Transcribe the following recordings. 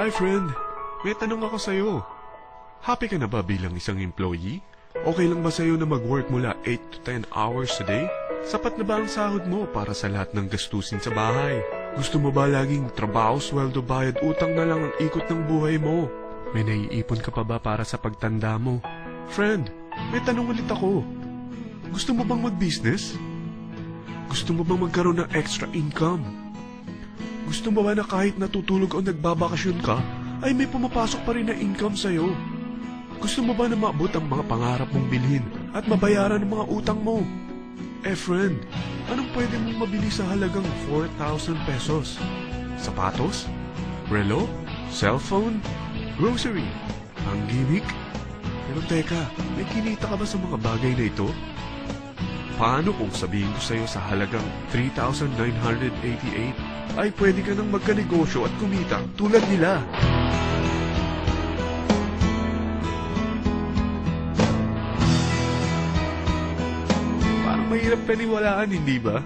Hi friend, may tanong ako sa'yo. Happy ka na ba bilang isang employee? Okay lang ba sa'yo na mag-work mula 8 to 10 hours a day? Sapat na ba ang sahod mo para sa lahat ng gastusin sa bahay? Gusto mo ba laging trabaho, sweldo, bayad, utang na lang ang ikot ng buhay mo? May naiipon ka pa ba para sa pagtanda mo? Friend, may tanong ulit ako. Gusto mo bang mag-business? Gusto mo bang magkaroon ng extra income? Gusto mo ba na kahit natutulog o nagbabakasyon ka, ay may pumapasok pa rin na income sa'yo? Gusto mo ba na maabot ang mga pangarap mong bilhin at mabayaran ang mga utang mo? Friend, anong pwede mong mabili sa halagang 4,000 pesos? Sapatos? Relo? Cellphone? Grocery? Ang gimmick? Pero teka, may kinita ka ba sa mga bagay na ito? Paano kung sabihin ko sa'yo sa halagang 3,988 ay pwede ka nang magkanegosyo at kumita tulad nila? Mahirap paniwalaan, hindi ba?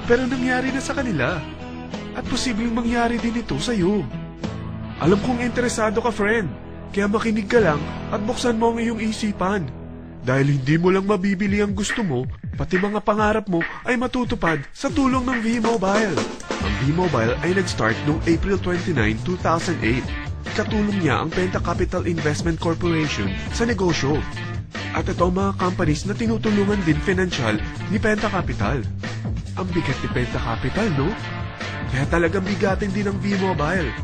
Pero nangyari na sa kanila. At posibleng mangyari din ito sa'yo. Alam kong interesado ka, friend. Kaya makinig ka lang at buksan mo ang iyong isipan. Dahil hindi mo lang mabibili ang gusto mo, pati mga pangarap mo ay matutupad sa tulong ng V-Mobile. Ang V-Mobile ay nag-start noong April 29, 2008. Katulong niya ang Penta Capital Investment Corporation sa negosyo. At ito ang mga companies na tinutulungan din financial ni Penta Capital. Ang bigat ni Penta Capital, no? Kaya talagang bigatin din ang V-Mobile.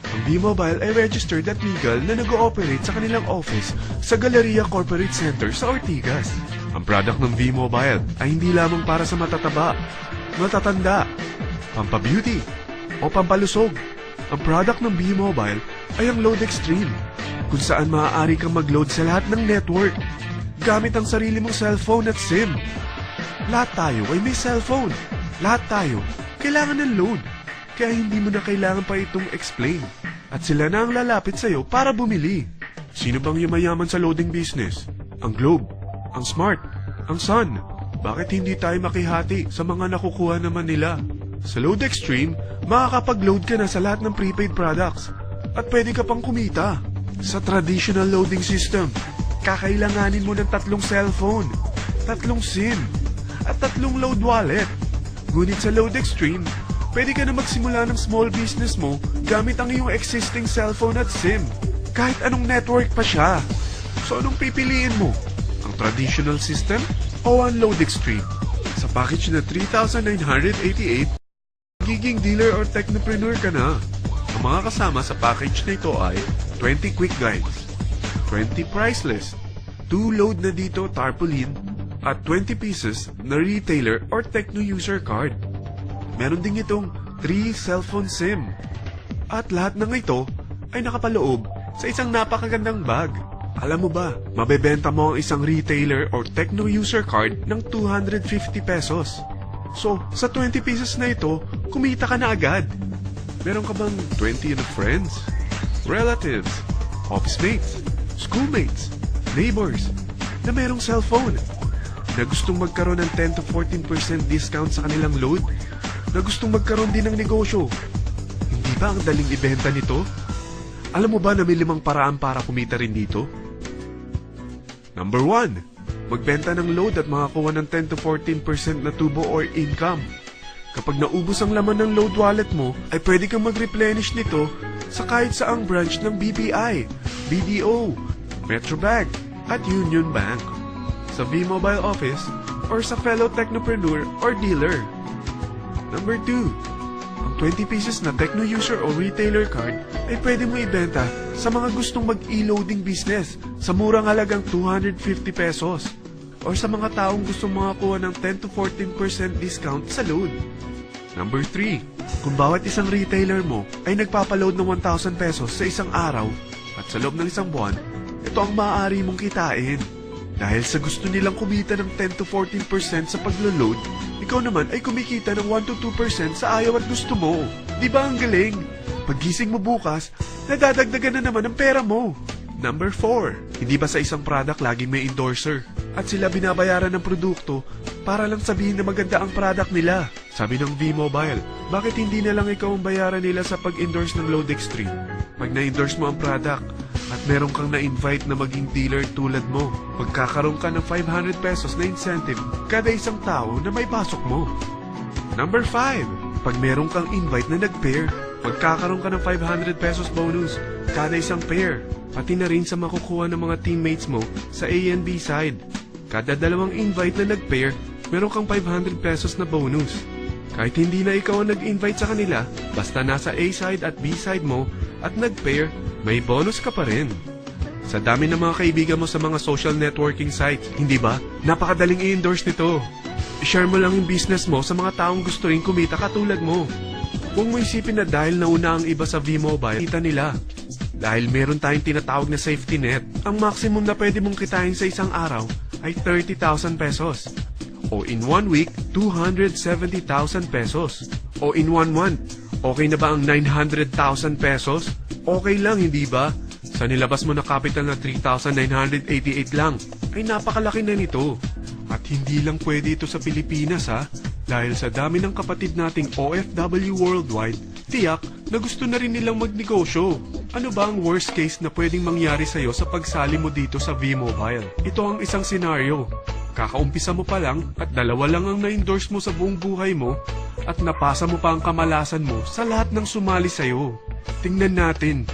Ang V-Mobile ay registered at legal na nag-ooperate sa kanilang office sa Galleria Corporate Center sa Ortigas. Ang product ng V-Mobile ay hindi lamang para sa matataba, matatanda, pampabeauty, o pampalusog. Ang product ng V-Mobile ay ang Load Extreme, kung saan maaari kang mag-load sa lahat ng network gamit ang sarili mong cellphone at SIM. Lahat tayo ay may cellphone. Lahat tayo kailangan ng load. Kaya hindi mo na kailangan pa itong explain. At sila na ang lalapit sa'yo para bumili. Sino bang yumayaman sa loading business? Ang Globe, ang Smart, ang Sun. Bakit hindi tayo makihati sa mga nakukuha naman nila? Sa Load Extreme, makakapag-load ka na sa lahat ng prepaid products. At pwede ka pang kumita. Sa traditional loading system, kakailanganin mo ng 3 cellphone, 3 SIM, at 3 load wallet. Ngunit sa Load Extreme, pwede ka na magsimula ng small business mo gamit ang iyong existing cellphone at SIM. Kahit anong network pa siya. So anong pipiliin mo? Ang traditional system o ang Load Extreme? Sa package na 3,988, magiging dealer or technopreneur ka na. Ang mga kasama sa package na ito ay 20 quick guides, 20 price list, 2 load na dito tarpaulin, at 20 pieces na retailer or techno user card. Meron din itong 3 cellphone SIM. At lahat ng ito ay nakapaloob sa isang napakagandang bag. Alam mo ba, mabebenta mo ang isang retailer or techno user card ng 250 pesos. So, sa 20 pieces na ito, kumita ka na agad. Meron ka bang 20 na friends, relatives, office mates, schoolmates, neighbors na merong cellphone na gustong magkaroon ng 10 to 14% discount sa kanilang load, na gustong magkaroon din ng negosyo? Hindi ba ang daling ibenta nito? Alam mo ba na may 5 paraan para kumita rin dito? Number 1, magbenta ng load at makakuha ng 10 to 14% na tubo or income. Kapag naubos ang laman ng load wallet mo, ay pwede kang mag-replenish nito sa kahit saang branch ng BPI, BDO, Metrobank, at Union Bank, sa V-Mobile office, or sa fellow technopreneur or dealer. Number 2, ang 20 pieces na techno user o retailer card ay pwede mo ibenta sa mga gustong mag-e-loading business sa murang halagang 250 pesos, or sa mga taong gustong makakuha ng 10 to 14% discount sa load. Number 3, kung bawat isang retailer mo ay nagpapaload ng 1,000 pesos sa isang araw at sa loob ng isang buwan, ito ang maaari mong kitain. Dahil sa gusto nilang kumita ng 10 to 14% sa paglo-load, ikaw naman ay kumikita ng 1 to 2% sa ayaw at gusto mo. Di ba ang galing? Paggising mo bukas, nadadagdagan na naman ang pera mo. Number 4, hindi ba sa isang product laging may endorser? At sila binabayaran ng produkto para lang sabihin na maganda ang product nila. Sabi ng V-Mobile, bakit hindi na lang ikaw ang bayaran nila sa pag-endorse ng Load Extreme? Pag na-endorse mo ang product at meron kang na-invite na maging dealer tulad mo, magkakaroon ka ng 500 pesos na incentive kada isang tao na may pasok mo. Number 5, pag meron kang invite na nag-pair, magkakaroon ka ng 500 pesos bonus kada isang pair, pati na rin sa makukuha ng mga teammates mo sa A and B side. Kada dalawang invite na nag-pair, meron kang 500 pesos na bonus. Kahit hindi na ikaw ang nag-invite sa kanila, basta nasa A side at B side mo at nag-pair, may bonus ka pa rin. Sa dami ng mga kaibigan mo sa mga social networking sites, hindi ba? Napakadaling i-endorse nito. I-share mo lang yung business mo sa mga taong gusto rin kumita katulad mo. Huwag mo isipin na dahil nauna ang iba sa V-Mobile, kita nila. Dahil meron tayong tinatawag na safety net, ang maximum na pwede mong kitain sa isang araw ay 30,000 pesos. O in 1 week, 270,000 pesos. O in 1 month, okay na ba ang 900,000 pesos? Okay lang, hindi ba? Sa nilabas mo na capital na 3,988 lang, ay napakalaki na nito. At hindi lang pwede ito sa Pilipinas ha, dahil sa dami ng kapatid nating OFW worldwide, tiyak na gusto na rin nilang magnegosyo. Ano ba ang worst case na pwedeng mangyari sa'yo sa pagsali mo dito sa V-Mobile? Ito ang isang senaryo. Kakaumpisa mo pa lang at 2 lang ang na-endorse mo sa buong buhay mo at napasa mo pa ang kamalasan mo sa lahat ng sumali sa'yo. Tingnan natin.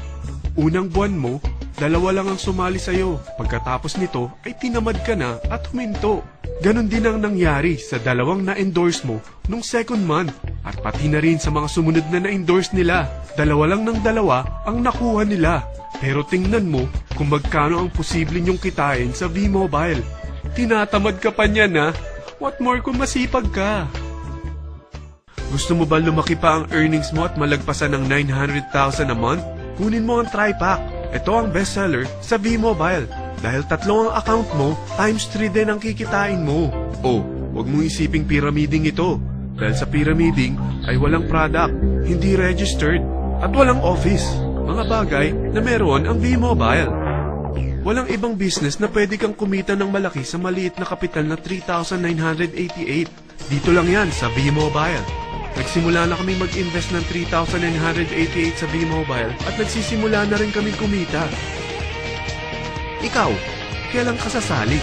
Unang buwan mo, 2 lang ang sumali sa'yo. Pagkatapos nito ay tinamad ka na at huminto. Ganon din ang nangyari sa 2 na-endorse mo nung second month at pati na rin sa mga sumunod na na-endorse nila. 2 lang ng 2 ang nakuha nila. Pero tingnan mo kung magkano ang posible nyong kitain sa V-Mobile. Tinatamad ka pa niyan ha? What more kung masipag ka? Gusto mo ba lumaki pa ang earnings mo at malagpasan ng 900,000 a month? Kunin mo ang TriPack. Ito ang bestseller sa V-Mobile. Dahil 3 ang account mo, times 3 din ang kikitain mo. Oh, huwag mong isiping pyramiding ito. Dahil sa pyramiding ay walang product, hindi registered, at walang office. Mga bagay na meron ang V-Mobile. Walang ibang business na pwede kang kumita ng malaki sa maliit na kapital na 3,988. Dito lang yan sa V-Mobile. Nagsimula na kami mag-invest ng 3,988 sa V-Mobile at nagsisimula na rin kami kumita. Ikaw, kailan ka sasali?